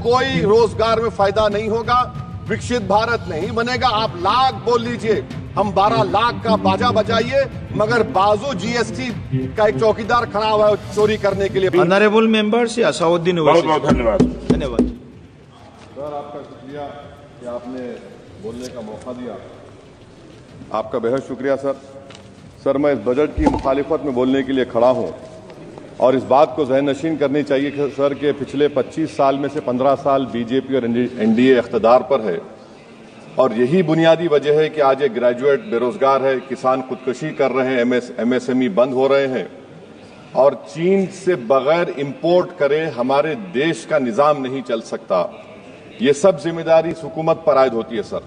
कोई रोजगार में फायदा नहीं होगा, विकसित भारत नहीं बनेगा। आप लाख बोल लीजिए, हम 12 लाख का बाजा बजाइए, मगर बाजू जीएसटी का एक चौकीदार खड़ा हुआ है चोरी करने के लिए। ऑनरेबल मेंबर से असाउद्दीन बहुत बहुत धन्यवाद। धन्यवाद सर, आपका शुक्रिया कि आपने बोलने का मौका दिया। आपका बेहद शुक्रिया सर। मैं इस बजट की मुखालिफत में बोलने के लिए खड़ा हूं और इस बात को ज़हन नशीन करनी चाहिए कि सर के पिछले 25 साल में से 15 साल बीजेपी और एनडीए इख्तिदार पर है और यही बुनियादी वजह है कि आज एक ग्रेजुएट बेरोजगार है, किसान खुदकुशी कर रहे हैं, एमएसएमई बंद हो रहे हैं और चीन से बगैर इंपोर्ट करे हमारे देश का निजाम नहीं चल सकता। ये सब जिम्मेदारी इस हुकूमत पर आयद होती है सर।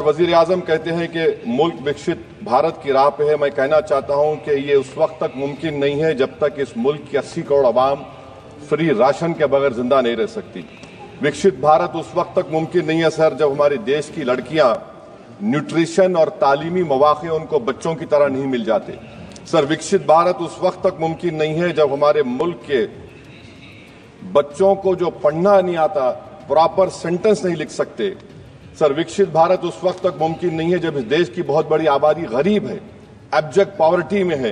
वजीर आजम कहते हैं कि मुल्क विकसित भारत की राह पे है। मैं कहना चाहता हूं कि ये उस वक्त तक मुमकिन नहीं है जब तक इस मुल्क की 80 करोड़ आवाम फ्री राशन के बगैर जिंदा नहीं रह सकती। विकसित भारत उस वक्त तक मुमकिन नहीं है सर जब हमारे देश की लड़कियां न्यूट्रिशन और तालीमी मौके उनको बच्चों की तरह नहीं मिल जाते। सर, विकसित भारत उस वक्त तक मुमकिन नहीं है जब हमारे मुल्क के बच्चों को जो पढ़ना नहीं आता, प्रॉपर सेंटेंस नहीं लिख सकते। सर, विकसित भारत उस वक्त तक मुमकिन नहीं है जब इस देश की बहुत बड़ी आबादी गरीब है, एब्जेक्ट पॉवर्टी में है।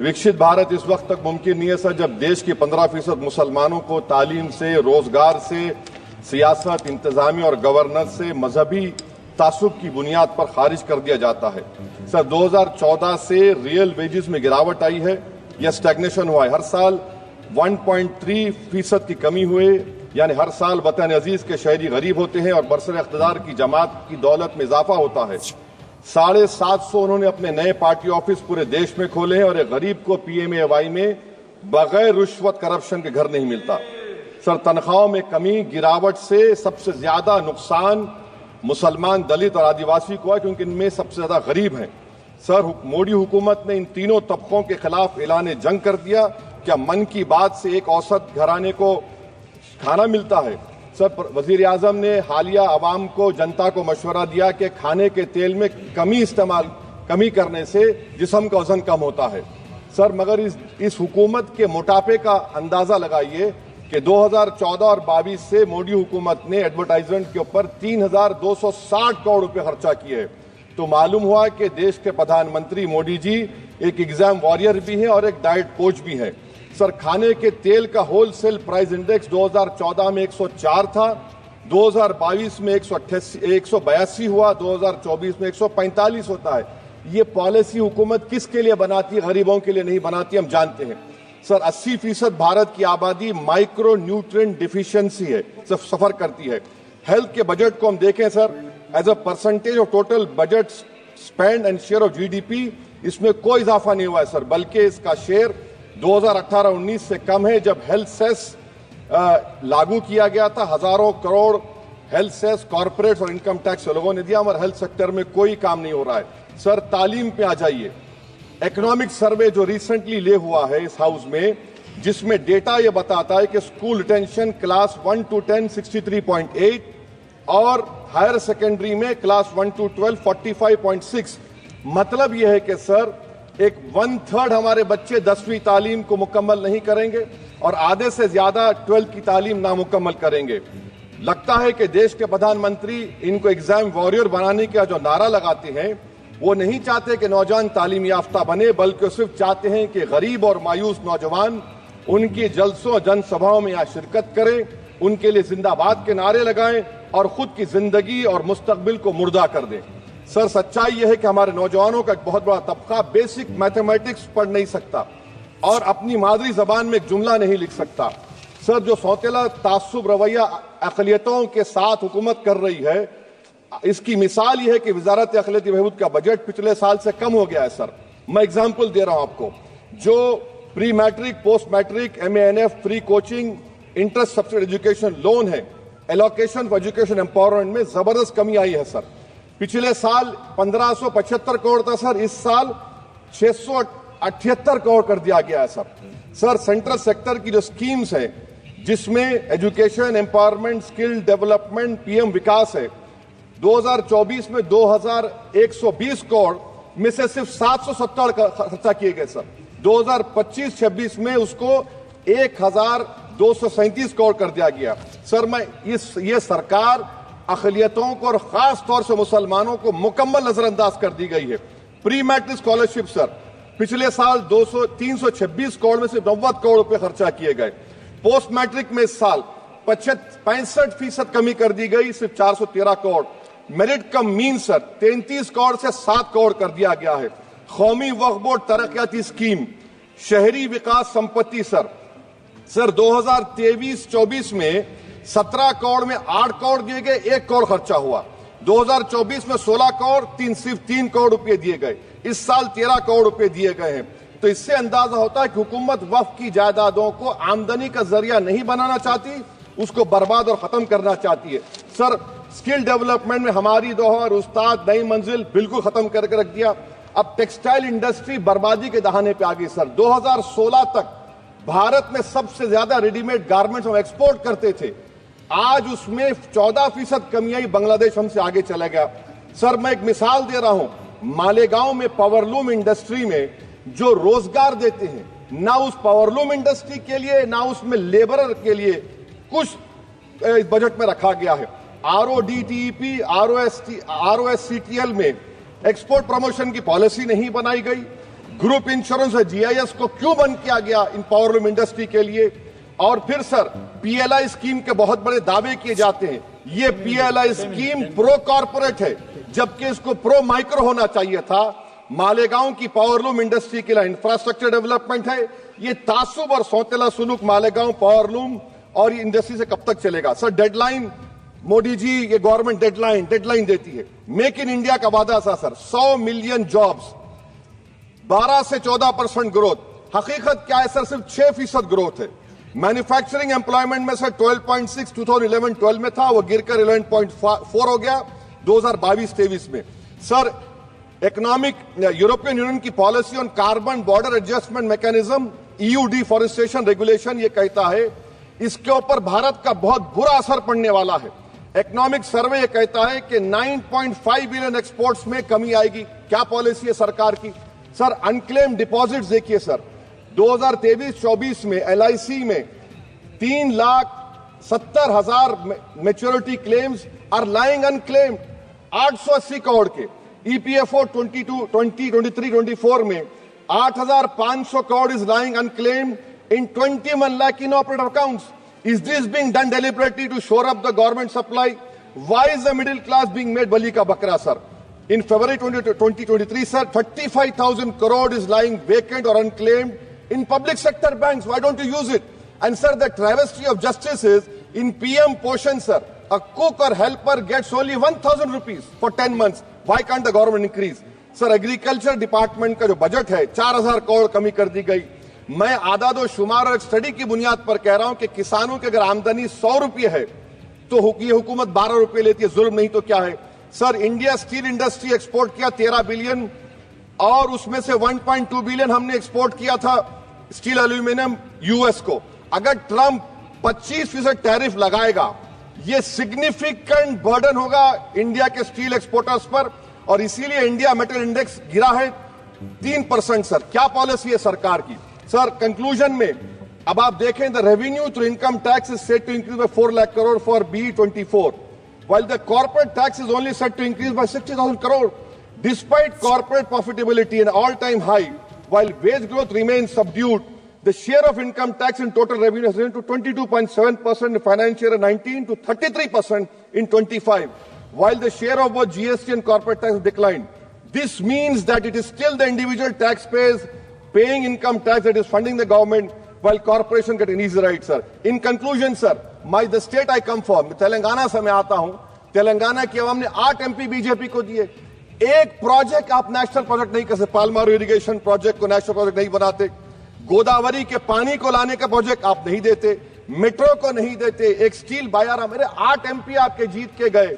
विकसित भारत इस वक्त तक मुमकिन नहीं है सर जब देश के 15% मुसलमानों को तालीम से, रोजगार से, सियासत, इंतजामी और गवर्नेंस से मजहबी तासुब की बुनियाद पर खारिज कर दिया जाता है। सर, 2014 से रियल वेजेस में गिरावट आई है या स्टैग्नेशन हुआ है। हर साल 1.3% की कमी हुए, यानी हर साल वतन अजीज के शहरी गरीब होते हैं और बरसर इख्तिदार की जमात की दौलत में इजाफा होता है। 750 उन्होंने अपने नए पार्टी ऑफिस पूरे देश में खोले हैं और एक गरीब को पीएमएवाई में बगैर रिश्वत करप्शन के घर नहीं मिलता। सर, तनख्वाहों में कमी, गिरावट से सबसे ज्यादा नुकसान मुसलमान, दलित और आदिवासी को है क्योंकि इनमें सबसे ज्यादा गरीब हैं। सर, मोदी हुकूमत ने इन तीनों तबकों के खिलाफ ऐलान जंग कर दिया। क्या मन की बात से एक औसत घराने को खाना मिलता है? सर, वजीर आजम ने हालिया आवाम को, जनता को मशवरा दिया कि खाने के तेल में कमी करने से जिस्म का वजन कम होता है। सर, मगर इस हुकूमत के मोटापे का अंदाजा लगाइए कि 2014 और 22 से मोदी हुकूमत ने एडवर्टाइजमेंट के ऊपर 3,260 करोड़ रुपए खर्चा किए। तो मालूम हुआ कि देश के प्रधानमंत्री मोदी जी एक एग्जाम वॉरियर भी हैं और एक डाइट कोच भी हैं। सर, खाने के तेल का होलसेल प्राइस इंडेक्स 2014 में 104 था, 2022 में 182 हुआ, 2024 में 145 होता है। ये पॉलिसी हुकूमत किसके लिए बनाती है? गरीबों के लिए नहीं बनाती, हम जानते हैं। सर, 80% भारत की आबादी माइक्रो न्यूट्रिएंट डिफिशियंसी है, सफर करती है। हेल्थ के बजट को हम देखें sir, as a percentage of total budget spend and share of GDP इसमें कोई इजाफा नहीं हुआ है सर, बल्कि इसका शेयर 2018-19 से कम है। जब हेल्थ सेस लागू किया गया था, हजारों करोड़ हेल्थ सेस कॉर्पोरेट्स और इनकम टैक्स लोगों ने दिया, मगर हेल्थ सेक्टर में कोई काम नहीं हो रहा है। सर, तालीम पे आ जाइए। इकोनॉमिक सर्वे जो रिसेंटली ले हुआ है इस हाउस में, जिसमें डेटा यह बताता है कि स्कूल रिटेंशन क्लास 1 to 10 63.8 और हायर सेकेंडरी में क्लास 1 to 12 45.6। मतलब यह है कि सर, एक 1/3 हमारे बच्चे 10वीं तालीम को मुकम्मल नहीं करेंगे और आधे से ज्यादा 12th की तालीम नामुकम्मल करेंगे। लगता है कि देश के प्रधानमंत्री इनको एग्जाम वॉरियर बनाने का जो नारा लगाते हैं, वो नहीं चाहते कि नौजवान तालीम याफ्ता बने, बल्कि सिर्फ चाहते हैं कि गरीब और मायूस नौजवान उनकी जलसों जनसभाओं में यहाँ शिरकत करें, उनके लिए जिंदाबाद के नारे लगाएं और खुद की जिंदगी और मुस्तकबिल को मुर्दा कर दें। सर, सच्चाई यह है कि हमारे नौजवानों का एक बहुत बड़ा तबका बेसिक मैथमेटिक्स पढ़ नहीं सकता और अपनी मादरी जबान में एक जुमला नहीं लिख सकता। सर, जो सौतेला तासुब रवैया अक़लियतों के साथ हुकूमत कर रही है, इसकी मिसाल यह है कि वजारत अक़लियती बहबूद का बजट पिछले साल से कम हो गया है। सर, मैं एग्जाम्पल दे रहा हूं आपको। जो pre matric, post matric, MANF, free coaching, interest subsidy education loan है, एलोकेशन फॉर एजुकेशन एम्पावरमेंट में जबरदस्त कमी आई है। सर, पिछले साल 1575 करोड़ था सर, इस साल 678 करोड़ कर दिया गया है। सर, सेंट्रल सेक्टर की जो स्कीम्स है, जिसमें education, empowerment, skill development, PM विकास है, 2024 में 2120 करोड़ में से सिर्फ 770 खर्चा किए गए सर। 2025-26 में उसको 237 करोड़ कर दिया गया। सर मैं ये सरकार अक़लियतों को और खास तौर से मुसलमानों को मुकम्मल नजरअंदाज कर दी गई है। प्री मैट्रिक स्कॉलरशिप सर पिछले साल 326 करोड़ में से 90 करोड़ रुपए खर्चा किए गए। पोस्ट मैट्रिक में इस साल 65% कमी कर दी गई, सिर्फ 413 करोड़। मेरिट कम मीन सर 33 करोड़ से 7 करोड़ कर दिया गया है। कौमी वक्फ बोर्ड तरक्याती स्कीम, शहरी विकास संपत्ति सर 2023-24 में 17 करोड़ में 8 करोड़ दिए गए, 1 करोड़ खर्चा हुआ। 2024 में 16 करोड़ सिर्फ 3 करोड़ रुपए दिए गए। इस साल 13 करोड़ रुपए दिए गए हैं। तो इससे अंदाजा होता है कि हुकूमत वक्फ की जायदादों को आमदनी का जरिया नहीं बनाना चाहती, उसको बर्बाद और खत्म करना चाहती है। सर स्किल डेवलपमेंट में हमारी दोहर उस्ताद नई मंजिल बिल्कुल खत्म करके रख दिया। अब टेक्सटाइल इंडस्ट्री बर्बादी के दहाने पे आ गई सर। 2016 तक भारत में सबसे ज्यादा रेडीमेड गारमेंट्स हम एक्सपोर्ट करते थे, आज उसमें 14% कमी आई, बांग्लादेश हमसे आगे चला गया। सर मैं एक मिसाल दे रहा हूं, मालेगांव में पावरलूम इंडस्ट्री में जो रोजगार देते हैं, ना उस पावरलूम इंडस्ट्री के लिए ना उसमें लेबरर के लिए कुछ इस बजट में रखा गया है। RODTEP, ROSCTL में एक्सपोर्ट प्रमोशन की पॉलिसी नहीं बनाई गई। ग्रुप इंश्योरेंस और GIS को क्यों बंद किया गया इन पावरलूम इंडस्ट्री के लिए? और फिर सर PLI स्कीम के बहुत बड़े दावे किए जाते हैं। ये PLI स्कीम प्रो कॉर्पोरेट है, जबकि इसको प्रो माइक्रो होना चाहिए था। मालेगांव की पावरलूम इंडस्ट्री के लिए इंफ्रास्ट्रक्चर डेवलपमेंट है। ये तासुब और सौतेला सुलूक मालेगांव पावरलूम और ये इंडस्ट्री से कब तक चलेगा? सर डेडलाइन, मोदी जी ये गवर्नमेंट डेडलाइन देती है। मेक इन इंडिया का वादा था सर 100 मिलियन जॉब्स, 12 से 14% ग्रोथ। हकीकत क्या है सर? सिर्फ 6% ग्रोथ है। मैन्युफैक्चरिंग एम्प्लॉयमेंट में सर 12.6 2011-12 में था, वो गिरकर 11.4 हो गया 2022-23 में। सर इकोनॉमिक यूरोपियन यूनियन की policy on carbon border adjustment mechanism EU deforestation regulation ये कहता है इसके ऊपर भारत का बहुत बुरा असर पड़ने वाला है। इकोनॉमिक सर्वे ये कहता है कि 9.5 बिलियन एक्सपोर्ट्स में कमी आएगी। क्या पॉलिसी है सरकार की? सर अनक्लेम डिपॉजिट्स देखिए सर 2023-24 में LIC में 3,70,000 maturity claims are lying unclaimed, 880 crore के। EPFO 2023-24 में 8,500 crore is lying unclaimed in 21 lakh inoperative accounts. Is this being done deliberately to shore up the government supply? Why is the middle class being made bali ka bakra, sir? In February 2023, sir, 35,000 crore is lying vacant or unclaimed in public sector banks. Why don't you use it? And sir, the travesty of justice is in PM Poshan, sir, a cook or helper gets only 1,000 rupees for 10 months. Why can't the government increase? Sir, agriculture department का जो budget है 4,000 करोड़ कमी कर दी गई। मैं आदादो शुमार और एक स्टडी की बुनियाद पर कह रहा हूं कि किसानों की अगर आमदनी 100 रुपये है तो ये हुकूमत 12 रुपये लेती है। जुल्म नहीं तो क्या है? Sir India steel industry export किया 13 बिलियन और उसमें से 1.2 बिलियन हमने एक्सपोर्ट किया था स्टील एल्यूमिनियम US को। अगर ट्रंप 25% टैरिफ लगाएगा ये सिग्निफिकेंट बर्डन होगा इंडिया के स्टील एक्सपोर्टर्स पर और इसीलिए इंडिया मेटल इंडेक्स गिरा है 3%। सर क्या पॉलिसी है सरकार की? सर कंक्लूजन में अब आप देखें the revenue through income tax is set to increase by 4 lakh crore for BE24 while the corporate tax is only set to increase by 60,000 crore despite corporate profitability an all time high while wage growth remains subdued the share of income tax in total revenue has risen to 22.7% in financial year 19 to 33% in 25 while the share of both GST and corporate tax declined. This means that it is still the individual taxpayers paying income tax that is funding the government while corporation get an easy ride, sir. In conclusion, sir, the state I come from, Telangana से मैं आता हूं, तेलंगाना की आवाम ने 8 MP BJP को दिए। एक project आप नेशनल प्रोजेक्ट नहीं कर सकते। पालमारू इरिगेशन प्रोजेक्ट को नेशनल प्रोजेक्ट नहीं बनाते, गोदावरी के पानी को लाने का प्रोजेक्ट आप नहीं देते, मेट्रो को नहीं देते, एक स्टील बायारा। मेरे 8 MP आपके जीत के गए।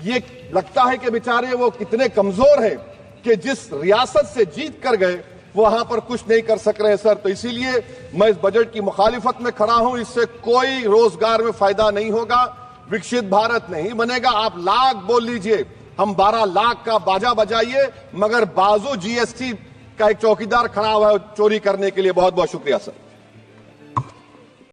ये लगता है कि बेचारे वो कितने कमजोर हैं कि जिस रियासत से जीत कर गए वहां पर कुछ नहीं कर सक रहे हैं सर। तो इसीलिए मैं इस बजट की मुखालिफत में खड़ा हूं। इससे कोई रोजगार में फायदा नहीं होगा, विकसित भारत नहीं बनेगा। आप लाख बोल लीजिए, हम 12 लाख का बाजा बजाइए, मगर बाजू GST का एक चौकीदार खड़ा हुआ है चोरी करने के लिए। बहुत बहुत शुक्रिया सर।